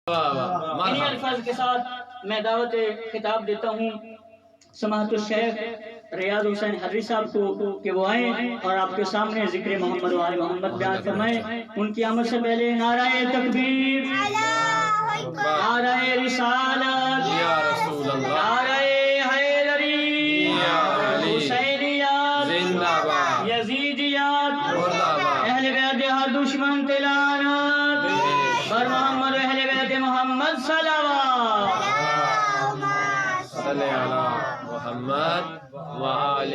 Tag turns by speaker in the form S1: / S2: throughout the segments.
S1: انہی الفاظ کے ساتھ میں دعوت خطاب دیتا ہوں سماحت الشیخ ریاض حسین حضری صاحب کو کہ وہ آئیں اور آپ کے سامنے ذکر محمد و آل محمد بیان فرمائیں۔ ان کی آمد سے پہلے نعرہ تکبیر، نعرہ رسالت، نعرہ حیدری، حسینیات، یزیدیات، اہل بیت ہر دشمن تلانت بر محمد و اہل بیت محمد صلوات۔
S2: صلی علی محمد وآل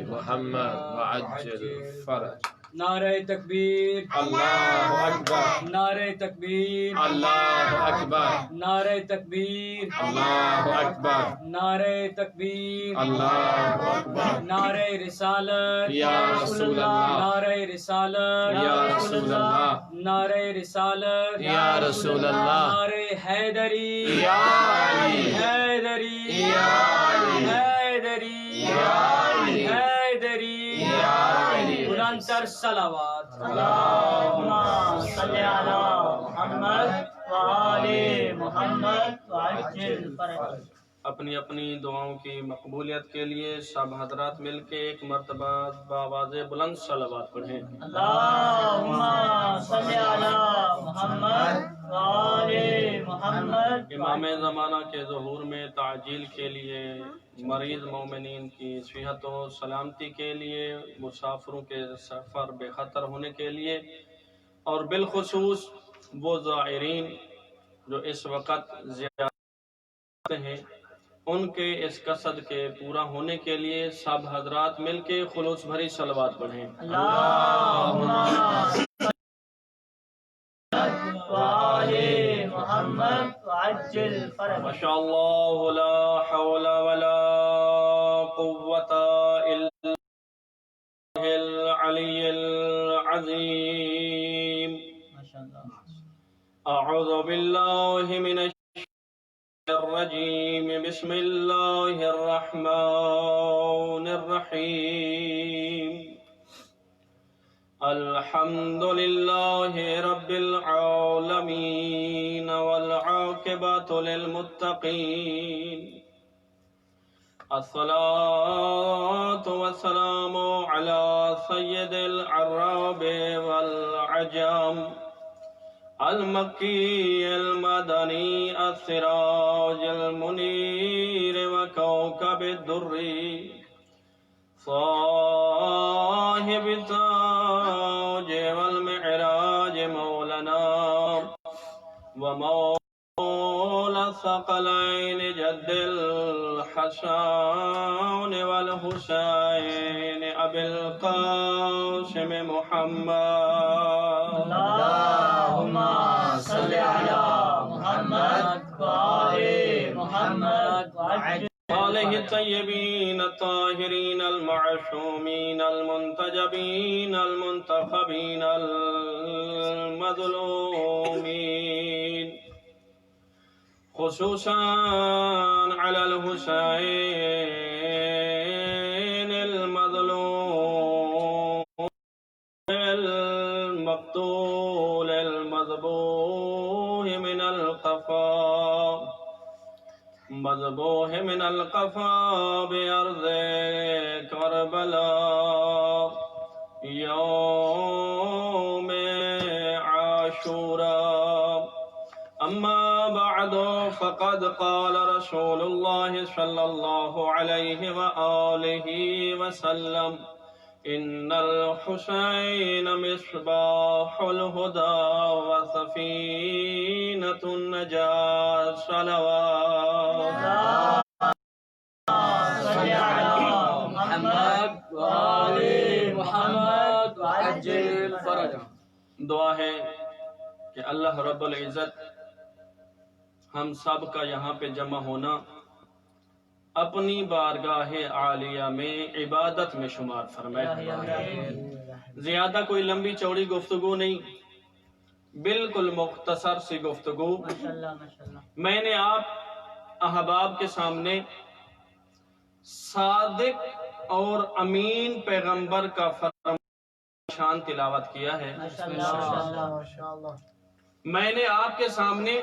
S2: محمد وعجل فرج۔
S1: نعرہ تکبیر،
S2: اللہ اکبر،
S1: نعرہ تکبیر،
S2: اللہ اکبر،
S1: نعرہ تکبیر،
S2: اللہ اکبر،
S1: نعرہ تکبیر،
S2: اللہ اکبر،
S1: نعرہ رسالت،
S2: یا رسول اللہ،
S1: نعرہ رسالت،
S2: یا رسول اللہ،
S1: نعرہ رسالت،
S2: یا رسول اللہ،
S1: نعرہ حیدری،
S2: یا علی،
S1: حیدری،
S2: یا علی،
S1: حیدری،
S2: یا علی،
S1: حیدری،
S2: یا علی۔
S1: بلند تر صلوات۔ اللہم صلی علی محمد وآل محمد وعجل فرج۔
S3: اپنی اپنی دعاؤں کی مقبولیت کے لیے سب حضرات مل کے ایک مرتبہ بآواز بلند صلوات پڑھیں۔
S1: اللہم صلی علی محمد وآل محمد۔
S3: امام زمانہ کے ظہور میں تعجیل کے لیے، مریض مومنین کی صحت و سلامتی کے لیے، مسافروں کے سفر بے خطر ہونے کے لیے، اور بالخصوص وہ زائرین جو اس وقت زیارت ہیں، ان کے اس قصد کے پورا ہونے کے لیے سب حضرات مل کے خلوص بھری صلوات پڑھیں۔
S1: اللہم وآل محمد وعجل فرج۔
S3: ماشاءاللہ لا حول ولا قوة الا باللہ العلی العظیم۔ اعوذ باللہ من الرجیم، بسم اللہ الرحمن الرحیم۔ الحمد للہ رب العالمین والعاقبۃ للمتقین، الصلاة والسلام علی سید العراب والعجم، المکی المدنی السراج المنیر وکوکب الدری، صاحب التاج والمعراج، مولانا ومولا الثقلین، جد الحسن والحسین، ابی القاسم محمد۔
S1: اللہم صلی علی محمد وآل محمد وعجل
S3: آلہ الطیبین الطاہرین المعصومین المنتجبین المنتخبین المظلومین، خصوصاً علی الحسین المظلوم المقتول المذبوح من القفا، مذبوح من القفا بأرض کربلا، یوم عاشوراء۔ اما بعد فقد قال رسول اللہ صلی اللہ علیہ وآلہ وسلم، ان الحسین مصباح الہدی وسفینۃ النجاة، صلوات۔
S1: صلی علی محمد وآل محمد وعجل فرج۔
S3: دعا ہے کہ اللہ رب العزت ہم سب کا یہاں پہ جمع ہونا اپنی بارگاہ عالیہ میں عبادت میں شمار فرمائے۔ زیادہ کوئی لمبی چوڑی گفتگو نہیں، بالکل مختصر سی گفتگو۔ میں نے آپ احباب کے سامنے صادق اور امین پیغمبر کا فرمان شان تلاوت کیا ہے۔ میں نے آپ کے سامنے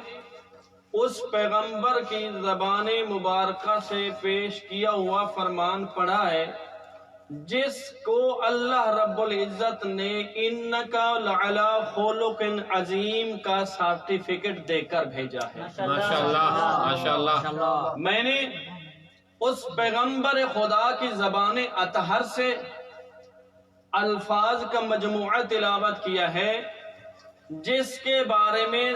S3: اس پیغمبر کی زبان مبارکہ سے پیش کیا ہوا فرمان پڑھا ہے جس کو اللہ رب العزت نے انکا لعلی خلق عظیم کا سرٹیفکیٹ دے کر بھیجا ہے۔
S2: ماشاءاللہ ماشاءاللہ۔
S3: میں نے اس پیغمبر خدا کی زبان اطہر سے الفاظ کا مجموعہ تلاوت کیا ہے جس کے بارے میں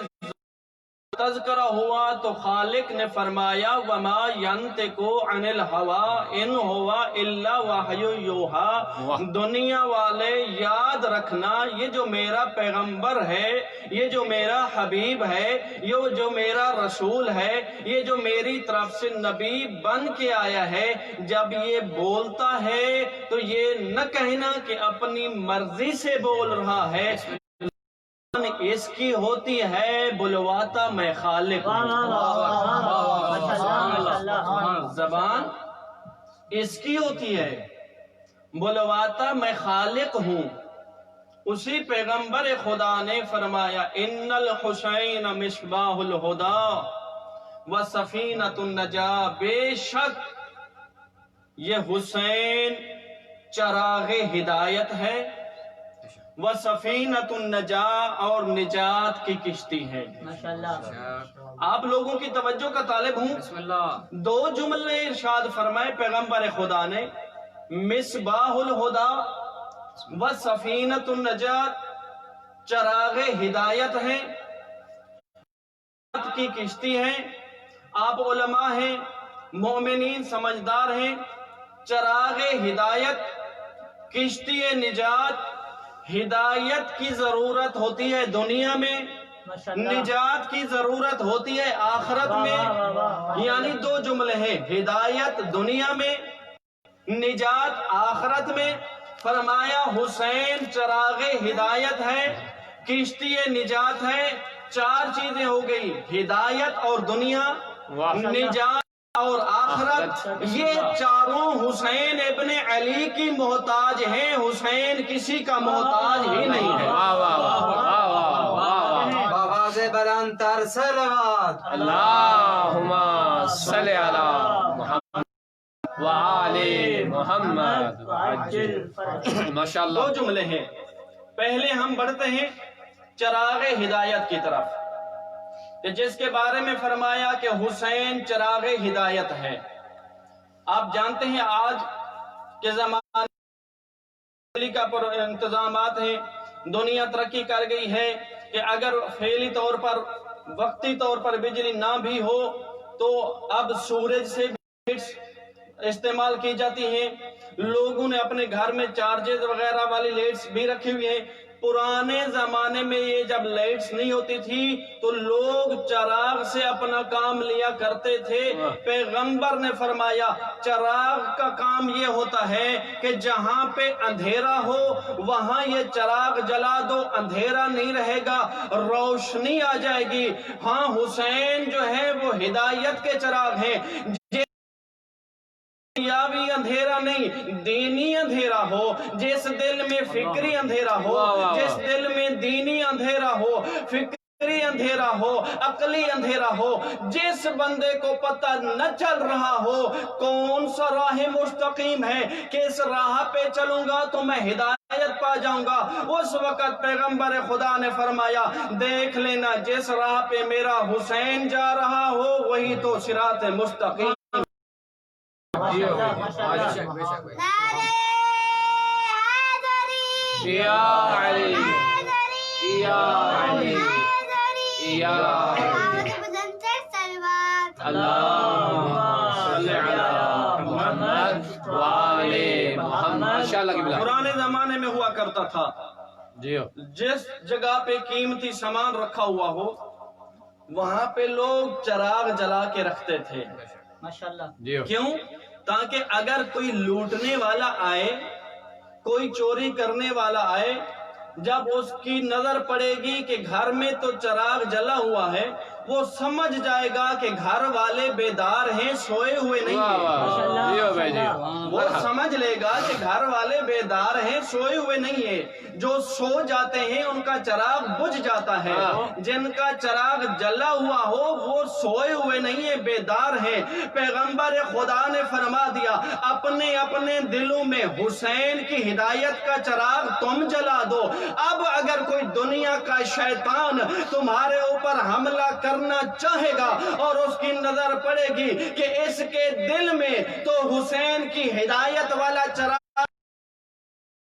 S3: تذکرہ ہوا تو خالق نے فرمایا وما ینطق عن الہوی ان ہوا الا وحی یوحی۔ دنیا والے یاد رکھنا یہ جو میرا پیغمبر ہے، یہ جو میرا حبیب ہے، یہ جو میرا رسول ہے، یہ جو میری طرف سے نبی بن کے آیا ہے، جب یہ بولتا ہے تو یہ نہ کہنا کہ اپنی مرضی سے بول رہا ہے، اس کی ہوتی ہے بلواتا میں خالق ہوں۔ زبان اس کی ہوتی ہے بلواتا میں خالق ہوں۔ اسی پیغمبر خدا نے فرمایا ان الحسین مصباح الہدی و سفینۃ النجاہ، بے شک یہ حسین چراغ ہدایت ہے، وَسَفِينَةُ النَّجَاةِ اور نجات کی کشتی ہے۔ آپ لوگوں کی توجہ کا طالب ہوں، دو جملے ارشاد فرمائے پیغمبر خدا نے، مصباح الہدی وَسَفِينَةُ النَّجَاةِ، چراغ ہدایت ہے، نجات کی کشتی ہے۔ آپ علماء ہیں، مومنین سمجھدار ہیں، چراغ ہدایت، کشتی نجات، ہدایت کی ضرورت ہوتی ہے دنیا میں، نجات کی ضرورت ہوتی ہے آخرت میں، یعنی دو جملے ہیں، ہدایت دنیا میں، نجات آخرت میں۔ فرمایا حسین چراغ ہدایت ہے، کشتی نجات ہے۔ چار چیزیں ہو گئی، ہدایت اور دنیا، نجات اور آخرت، یہ چاروں حسین ابن علی کی محتاج ہیں، حسین کسی کا محتاج ہی نہیں ہے۔
S4: آواز بلند تر صلوات،
S2: اللہم صلی علی محمد وآل محمد ماشاءاللہ۔
S3: دو جملے ہیں، پہلے ہم بڑھتے ہیں چراغ ہدایت کی طرف، جس کے بارے میں فرمایا کہ حسین چراغ ہدایت ہے۔ آپ جانتے ہیں آج کے زمانے کا انتظامات ہیں، دنیا ترقی کر گئی ہے کہ اگر فعلی طور پر وقتی طور پر بجلی نہ بھی ہو تو اب سورج سے استعمال کی جاتی ہیں۔ لوگوں نے اپنے گھر میں چارجز وغیرہ والی لائٹس بھی رکھی ہوئی ہیں۔ پرانے زمانے میں یہ جب لائٹس نہیں ہوتی تھی تو لوگ چراغ سے اپنا کام لیا کرتے تھے۔ پیغمبر نے فرمایا چراغ کا کام یہ ہوتا ہے کہ جہاں پہ اندھیرا ہو وہاں یہ چراغ جلا دو، اندھیرا نہیں رہے گا، روشنی آ جائے گی۔ ہاں حسین جو ہے وہ ہدایت کے چراغ ہیں۔ دنیاوی اندھیرا نہیں، دینی اندھیرا ہو، جس دل میں فکری اندھیرا ہو، جس دل میں دینی اندھیرا ہو، فکری اندھیرا ہو، عقلی اندھیرا ہو، جس بندے کو پتہ نہ چل رہا ہو کون سا راہ مستقیم ہے کہ اس راہ پہ چلوں گا تو میں ہدایت پا جاؤں گا، اس وقت پیغمبر خدا نے فرمایا دیکھ لینا جس راہ پہ میرا حسین جا رہا ہو وہی تو صراط مستقیم۔
S2: یا علی یا علی یا اللہم صلی علی محمد وآل محمد ماشاءاللہ کی بلا۔
S3: پرانے زمانے میں ہوا کرتا تھا
S2: جی
S3: جس جگہ پہ قیمتی سامان رکھا ہوا ہو وہاں پہ لوگ چراغ جلا کے رکھتے تھے۔
S1: ماشاءاللہ۔
S2: جی
S3: کیوں؟ تاکہ اگر کوئی لوٹنے والا آئے، کوئی چوری کرنے والا آئے، جب اس کی نظر پڑے گی کہ گھر میں تو چراغ جلا ہوا ہے وہ سمجھ جائے گا کہ گھر والے بیدار ہیں، سوئے ہوئے نہیں ہیں۔
S2: جی ہو بھائی جی
S3: وہ سمجھ لے گا کہ گھر والے بیدار ہیں، سوئے ہوئے نہیں ہیں۔ جو سو جاتے ہیں ان کا چراغ بجھ جاتا ہے، جن کا چراغ جلا ہوا ہو وہ سوئے ہوئے نہیں ہیں، بیدار ہیں۔ پیغمبر خدا نے فرما دیا اپنے اپنے دلوں میں حسین کی ہدایت کا چراغ تم جلا دو۔ اب اگر کوئی دنیا کا شیطان تمہارے اوپر حملہ کرنا چاہے گا اور اس کی نظر پڑے گی کہ اس کے دل میں تو حسین کی ہدایت والا چراغ،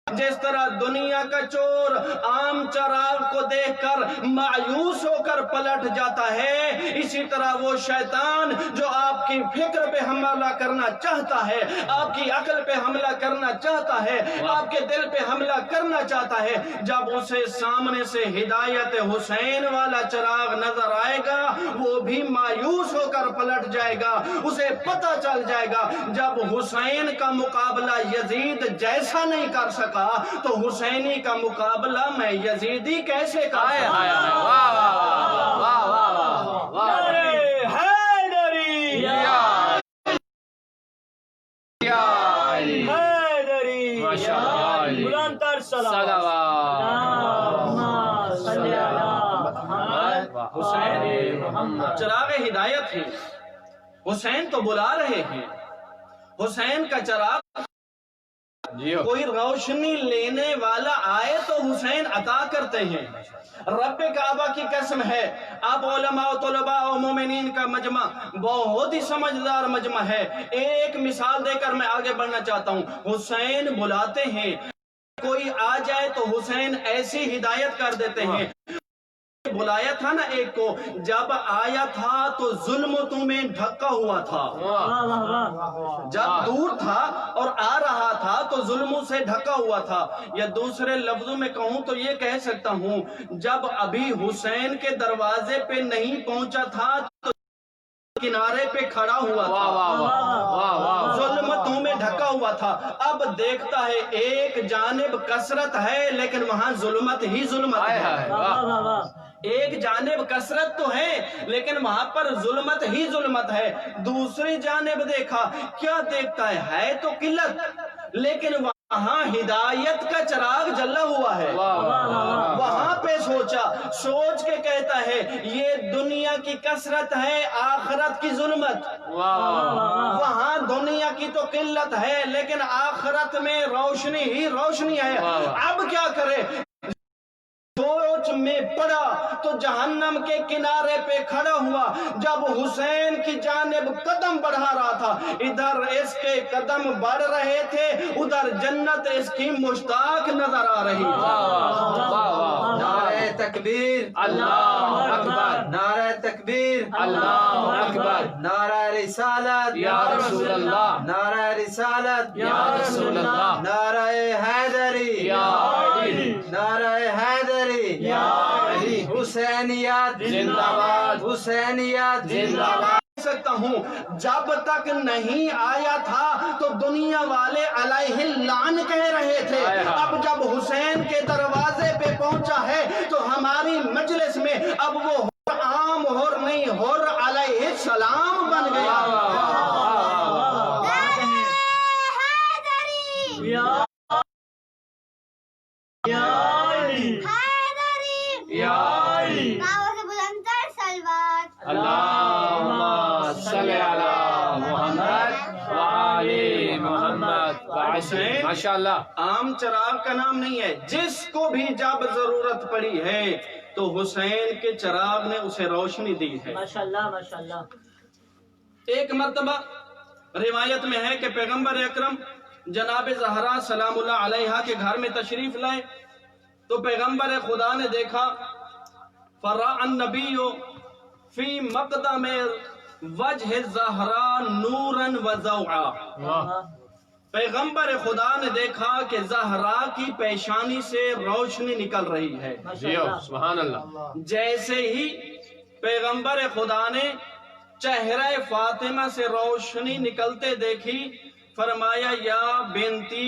S3: جس طرح دنیا کا چور عام چراغ کو دیکھ کر مایوس ہو کر پلٹ جاتا ہے، اسی طرح وہ شیطان جو آپ کی فکر پہ حملہ کرنا چاہتا ہے، آپ کی عقل پہ حملہ کرنا چاہتا ہے، آپ کے دل پہ حملہ کرنا چاہتا ہے، جب اسے سامنے سے ہدایت حسین والا چراغ نظر آئے گا وہ بھی مایوس ہو کر پلٹ جائے گا۔ اسے پتہ چل جائے گا جب حسین کا مقابلہ یزید جیسا نہیں کر سکا تو حسینی کا مقابلہ میں یزیدی کیسے کر چراغ ہدایت ہے، حسین تو بلا رہے ہیں، حسین کا چراغ کوئی روشنی لینے والا آئے تو حسین عطا کرتے ہیں۔ رب کعبہ کی قسم ہے، اب علماء و طلباء و مومنین کا مجمع بہت ہی سمجھدار مجمع ہے۔ ایک مثال دے کر میں آگے بڑھنا چاہتا ہوں۔ حسین بلاتے ہیں، کوئی آ جائے تو حسین ایسی ہدایت کر دیتے ہیں۔ بلایا تھا نا ایک کو، جب آیا تھا تو ظلمتوں میں ڈھکا ہوا تھا، جب دور تھا اور آ رہا تھا تو ظلموں سے ڈھکا ہوا تھا۔ یا دوسرے لفظوں میں کہوں تو یہ کہہ سکتا ہوں جب ابھی حسین کے دروازے پہ نہیں پہنچا تھا تو کنارے پہ کھڑا ہوا تھا، ظلمتوں میں ڈھکا ہوا تھا۔ اب دیکھتا ہے ایک جانب کثرت ہے لیکن وہاں ظلمت ہی ظلمت ہے، ایک جانب کثرت تو ہے لیکن وہاں پر ظلمت ہی ظلمت ہے۔ دوسری جانب دیکھا، کیا دیکھتا ہے تو قلت لیکن وہاں ہدایت کا چراغ جلا ہوا ہے۔ وہاں پہ سوچا، سوچ کے کہتا ہے یہ دنیا کی کثرت ہے، آخرت کی ظلمت۔ وہاں دنیا کی تو قلت ہے لیکن آخرت میں روشنی ہی روشنی ہے۔ اب کیا کرے؟ سوچ میں پڑا تو جہنم کے کنارے پہ کھڑا ہوا۔ جب حسین کی جانب قدم بڑھا رہا تھا، ادھر اس کے قدم بڑھ رہے تھے، ادھر جنت اس کی مشتاق نظر آ رہی تھی۔
S4: نعرہ تکبیر،
S2: اللہ اکبر،
S4: نعرہ تکبیر،
S2: اللہ اکبر،
S4: نعرہ رسالت
S2: یا رسول اللہ،
S4: نعرہ رسالت
S2: یا رسول اللہ،
S4: نعرہ حیدری،
S2: یا علی،
S4: نعرہ حیدری،
S2: یا علی،
S4: حسینیت
S2: زندہ باد،
S4: حسینیت
S2: زندہ باد۔
S3: سکتا ہوں جب تک نہیں آیا تھا تو دنیا والے علیہ اللعن کہہ رہے تھے، اب جب حسین کے دروازے پہ پہنچا ہے تو ہماری مجلس میں اب وہ عام ہور نہیں، ہور علیہ السلام بن گیا۔
S2: اللہم صلی علی محمد وعلی محمد۔ ماشاءاللہ،
S3: عام چراغ کا نام نہیں ہے، جس کو بھی جب ضرورت پڑی ہے تو حسین کے چراغ نے اسے روشنی دی ہے۔
S1: ماشاءاللہ ماشاءاللہ۔
S3: ایک مرتبہ روایت میں ہے کہ پیغمبر اکرم جناب زہرا سلام اللہ علیہا کے گھر میں تشریف لائے تو پیغمبر خدا نے دیکھا فرأى النبی فی مقدم وجہ زہرا نورا و ضوعا۔ پیغمبر خدا نے دیکھا کہ زہرا کی پیشانی سے روشنی نکل رہی ہے۔
S2: سبحان اللہ۔
S3: جیسے ہی پیغمبر خدا نے چہرہ فاطمہ سے روشنی نکلتے دیکھی، فرمایا یا بنتی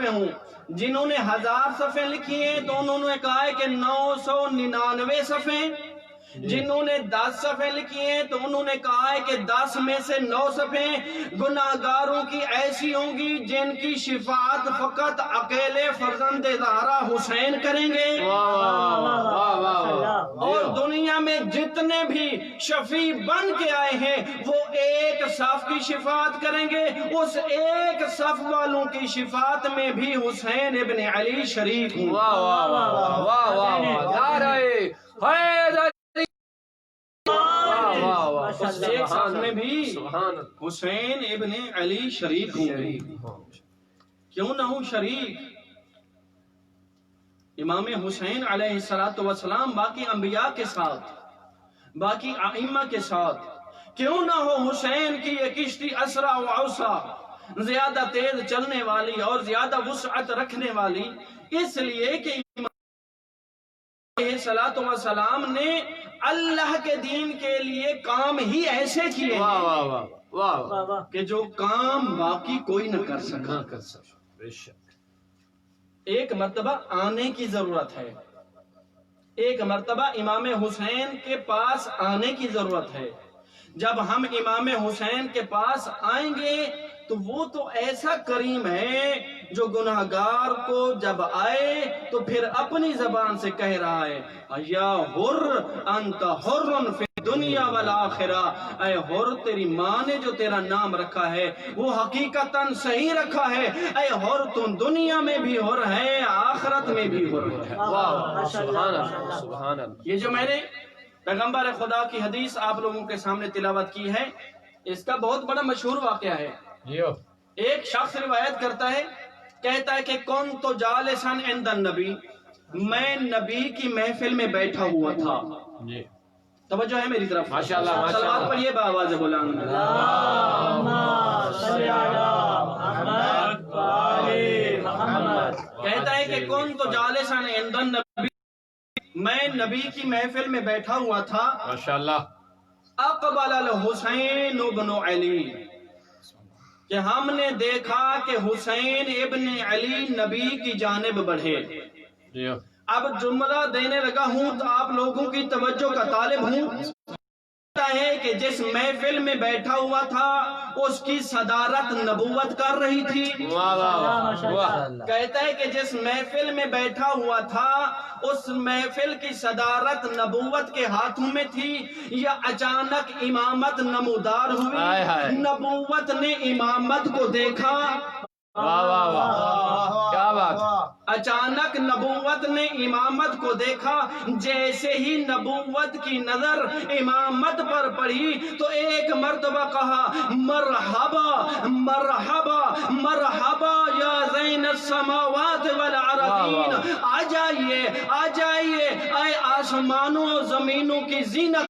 S3: صفحے ہوں. جنہوں نے 1000 صفحے لکھی ہیں تو انہوں نے کہا ہے کہ 999 صفحے. جنہوں نے 10 صفحے لکھی ہیں تو انہوں نے کہا ہے کہ 10 میں سے 9 صفحے گناہگاروں کی ایسی ہوں گی جن کی شفاعت فقط اکیلے فرزند زہرا حسین کریں گے. اور دنیا میں جتنے بھی شفیع بن کے آئے ہیں وہ ایک صف کی شفاعت کریں گے. اس ایک صف والوں کی شفاعت میں بھی حسین ابن علی شریک ہوں. اس ایک صف میں بھی حسین ابن علی شریک ہوں. کیوں نہ ہوں شریک؟ امام حسین علیہ السلام باقی انبیاء کے ساتھ، باقی ائمہ کے ساتھ. کیوں نہ ہو حسین کی یہ کشتی اسرع و اوسع، زیادہ تیز چلنے والی اور زیادہ وسعت رکھنے والی، اس لیے کہ امام علیہ السلام نے اللہ کے دین کے لیے کام ہی ایسے کیے ہیں کہ جو کام باقی کوئی نہ کر سکا. ایک مرتبہ آنے کی ضرورت ہے، ایک مرتبہ امام حسین کے پاس آنے کی ضرورت ہے. جب ہم امام حسین کے پاس آئیں گے تو وہ تو ایسا کریم ہے جو گناہگار کو جب آئے تو پھر اپنی زبان سے کہہ رہا ہے یا حر انت حر فی دنیا والآخرہ. اے حر، تیری ماں نے جو تیرا نام رکھا ہے وہ حقیقتاً صحیح رکھا ہے. اے حر، تم دنیا میں بھی حر ہے، آخرت میں بھی حر ہے. یہ جو میں نے پیغمبر خدا کی حدیث آپ لوگوں کے سامنے تلاوت کی ہے، اس کا بہت بڑا مشہور واقعہ ہے. ایک شخص روایت کرتا ہے، کہتا ہے کہ کون تو جالسن عند النبی، میں نبی کی محفل میں بیٹھا ہوا تھا. توجہ ہے میری طرف؟
S2: ماشاءاللہ
S3: صلوات پڑھیے بآواز بلند. کہتا ہے کہ کون تو جالسن عند النبی، میں نبی کی محفل میں بیٹھا ہوا تھا.
S2: ماشاءاللہ.
S3: اقبل الحسین ابن علی، کہ ہم نے دیکھا کہ حسین ابن علی نبی کی جانب بڑھے. اب جملہ دینے لگا ہوں تو آپ لوگوں کی توجہ کا طالب ہوں. کہتا ہے کہ جس محفل میں بیٹھا ہوا تھا اس کی صدارت نبوت کر رہی تھی. کہتا ہے کہ جس محفل میں بیٹھا ہوا تھا اس محفل کی صدارت نبوت کے ہاتھوں میں تھی، یا اچانک امامت نمودار ہوئی. نبوت نے امامت کو دیکھا.
S2: کیا بات.
S3: اچانک نبوت نے امامت کو دیکھا. جیسے ہی نبوت کی نظر امامت پر پڑی تو ایک مرتبہ کہا مرحبا مرحبا مرحبا یا زین السماوات والارضین. آ جائیے آ جائیے اے آسمانوں و زمینوں کی زینت.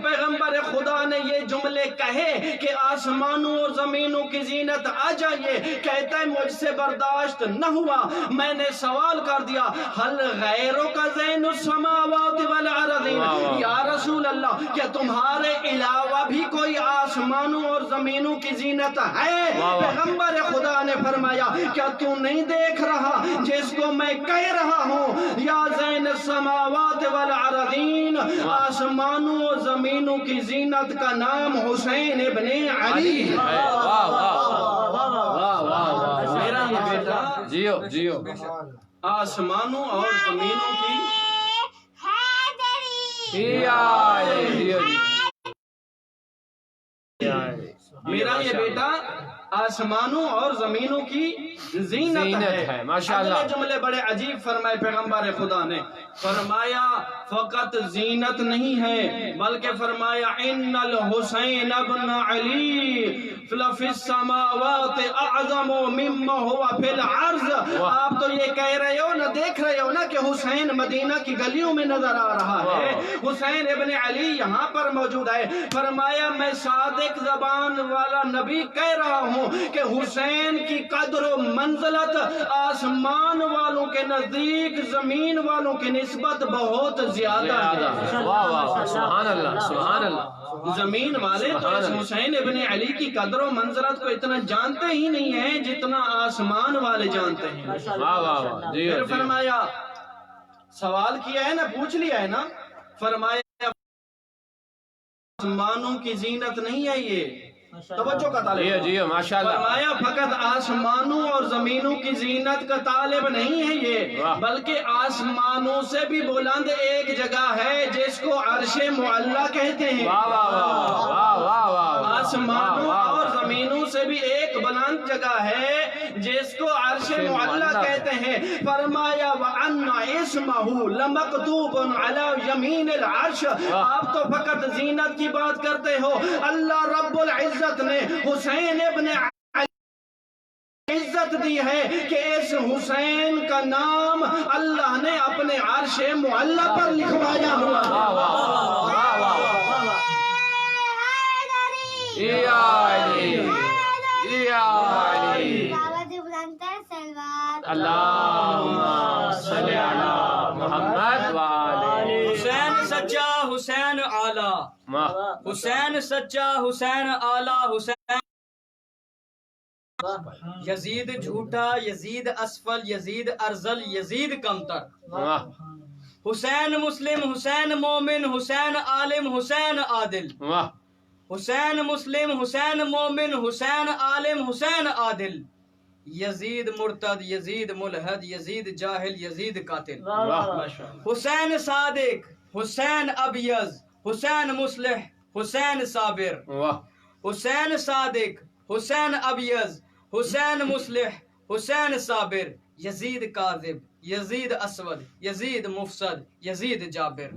S3: پیغمبر خدا نے یہ جملے کہے کہ آسمانوں و زمینوں کی زینت آ جائیے. کہتا ہے مجھ سے برداشت نہ ہوا. میں نے سوال کر دیا حل غیروں کا زین السماوات والارضین، یا رسول اللہ کیا تمہارے علاوہ بھی کوئی آسمانوں اور زمینوں کی زینت ہے؟ پیغمبر خدا نے فرمایا کیا تو نہیں دیکھ رہا جس کو میں کہہ رہا ہوں یا زین السماوات والارضین، آسمانوں اور زمینوں کی زینت کا نام حسین ابن علی ہے. میرا یہ بیٹا
S2: جیو
S3: آسمانوں اور زمینوں کی میرا یہ بیٹا آسمانوں اور زمینوں کی زینت ہے.
S2: ماشاءاللہ.
S3: اگلے جملے بڑے عجیب فرمائے پیغمبر خدا نے. فرمایا فقط زینت نہیں ہے بلکہ فرمایا ان الحسین ابن علی فی السماوات اعظم مما هو فی الارض. آپ تو یہ کہہ رہے ہو نہ، دیکھ رہے ہو نا کہ حسین مدینہ کی گلیوں میں نظر آ رہا ہے، حسین ابن علی یہاں پر موجود ہے. فرمایا میں صادق زبان والا نبی کہہ رہا ہوں ہوں کہ حسین کی قدر و منزلت آسمان والوں کے نزدیک زمین والوں کی نسبت بہت زیادہ ہے۔
S2: واہ واہ سبحان اللہ سبحان اللہ۔
S3: زمین والے تو اس حسین ابن علی کی قدر و منزلت کو اتنا جانتے ہی نہیں ہیں جتنا آسمان والے جانتے ہیں۔
S2: واہ واہ واہ جی
S3: پھر فرمایا، سوال کیا ہے نا، پوچھ لیا ہے نا، فرمایا آسمانوں کی زینت نہیں ہے یہ، توجہ کا طالب
S2: جی جی ماشاءاللہ۔
S3: فرمایا فقط آسمانوں اور زمینوں کی زینت کا طالب نہیں ہے یہ، بلکہ آسمانوں سے بھی بلند ایک جگہ ہے جس کو عرش معلی کہتے ہیں۔
S2: واہ واہ واہ واہ واہ واہ۔
S3: آسمانوں اور زمینوں سے بھی ایک بلند جگہ ہے جس کو عرش معلی کہتے ہیں۔ فرمایا وَأَنَّ اسْمَهُ لَمَكْتُوبٌ عَلَى يَمِينِ الْعَرْشِ۔ آپ تو فقط زینت کی بات کرتے ہو، اللہ رب العزت نے حسین ابن عزت دی ہے کہ اس حسین کا نام اللہ نے اپنے عرش معلی پر لکھوایا ہوا ہے۔
S2: واہ واہ واہ واہ۔ یا علی یا علی۔ اللہم صلی علی محمد وآلہ۔
S1: حسین سچا، حسین اعلیٰ، حسین سچا، حسین اعلیٰ، حسین یزید جھوٹا، یزید اسفل، یزید ارذل، یزید کمتر،
S2: واہ
S1: حسین مسلم، حسین مومن، حسین عالم، حسین عادل،
S2: واہ
S1: حسین مسلم، حسین مومن، حسین عالم، حسین عادل، یزید مرتد، یزید ملحد، یزید جاہل، یزید قاتل، حسین صادق، حسین ابیض، حسین مصلح، حسین صابر،
S2: واہ
S1: حسین صادق، حسین ابیض، حسین مصلح، حسین صابر، یزید کاذب، یزید اسود، یزید مفسد، یزید جابر،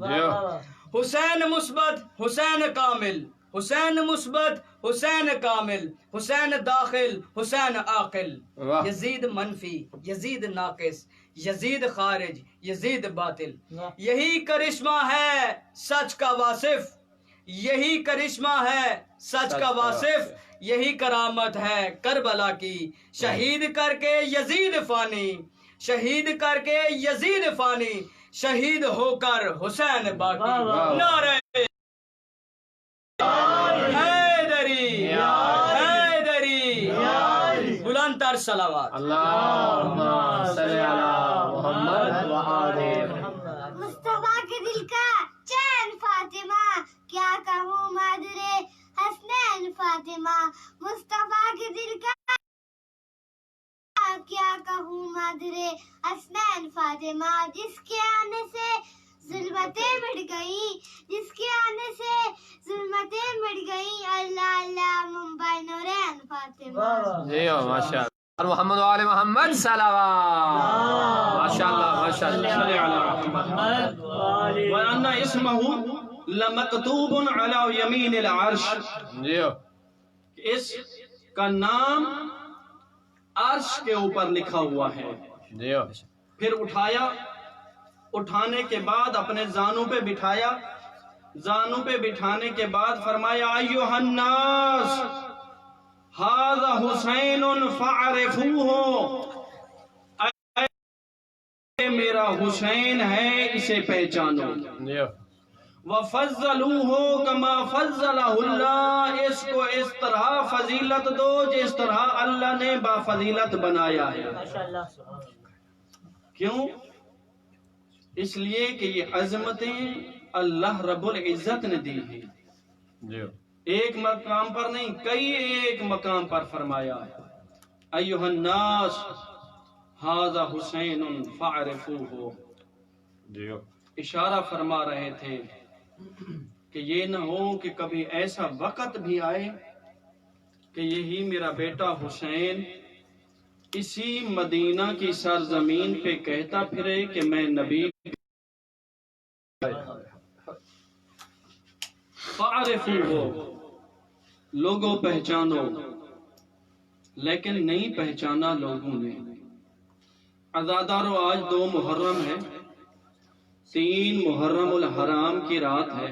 S1: حسین مثبت، حسین کامل، حسین مثبت، حسین کامل، حسین داخل، حسین عاقل، یزید منفی، یزید ناقص، یزید خارج، یزید باطل، یہی کرشمہ ہے سچ کا واصف، یہی کرشمہ ہے سچ کا واصف، یہی کرامت ہے کربلا کی، شہید کر کے یزید فانی، شہید کر کے یزید فانی، شہید ہو کر حسین باقی، نعرہ حیدری حیدری، بلند تر صلوات۔
S2: اللہم صلی علی محمد وآلہ۔
S5: مصطفیٰ کے دل کا چین فاطمہ، کیا کہوں مادر حسنین فاطمہ، مصطفیٰ کے دل کا کیا کہوں مادر حسنین فاطمہ، جس کے آنے سے ظلمتیں مٹ گئی، جس کے آنے سے ظلمتیں مٹ گئی، اللہ اللہ ممبئی نورین فاطمہ۔
S2: جی ماشاء اللہ، محمد وآل محمد صلوات، ماشاء اللہ ماشاء اللہ۔
S3: وَأَنَّ اسْمَهُ لَمَكْتُوبٌ عَلَى يَمِينِ الْعَرْشِ،
S2: جی
S3: اس کا نام عرش کے اوپر لکھا ہوا ہے۔
S2: جی
S3: پھر اٹھایا، اٹھانے کے بعد اپنے زانوں پہ بٹھایا، زانوں پہ بٹھانے کے بعد فرمایا ایھا الناس ھذا حسین فاعرفوہ، اے میرا حسین ہے اسے پہچانو،
S2: جی
S3: وَفَضَّلُوهُ كَمَا فَضَّلَهُ اللَّهُ، اس کو اس طرح فضیلت دو جس طرح اللہ نے بافضیلت بنایا ہے۔ کیوں؟ اس لیے کہ یہ عظمتیں اللہ رب العزت نے دی ہیں،
S2: جی
S3: ایک مقام پر نہیں، کئی ایک مقام پر فرمایا ہے ایھا الناس ھذا حسین فاعرفوہ،
S2: جی
S3: اشارہ فرما رہے تھے کہ یہ نہ ہو کہ کبھی ایسا وقت بھی آئے کہ یہی میرا بیٹا حسین اسی مدینہ کی سرزمین پہ کہتا پھرے کہ میں نبی، فاعرفوہ، لوگوں پہچانو، لیکن نہیں پہچانا لوگوں نے۔ عزادارو آج 2 محرم ہے، 3 محرم الحرام کی رات ہے،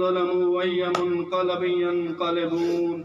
S6: ظلموا أي منقلب ينقلبون।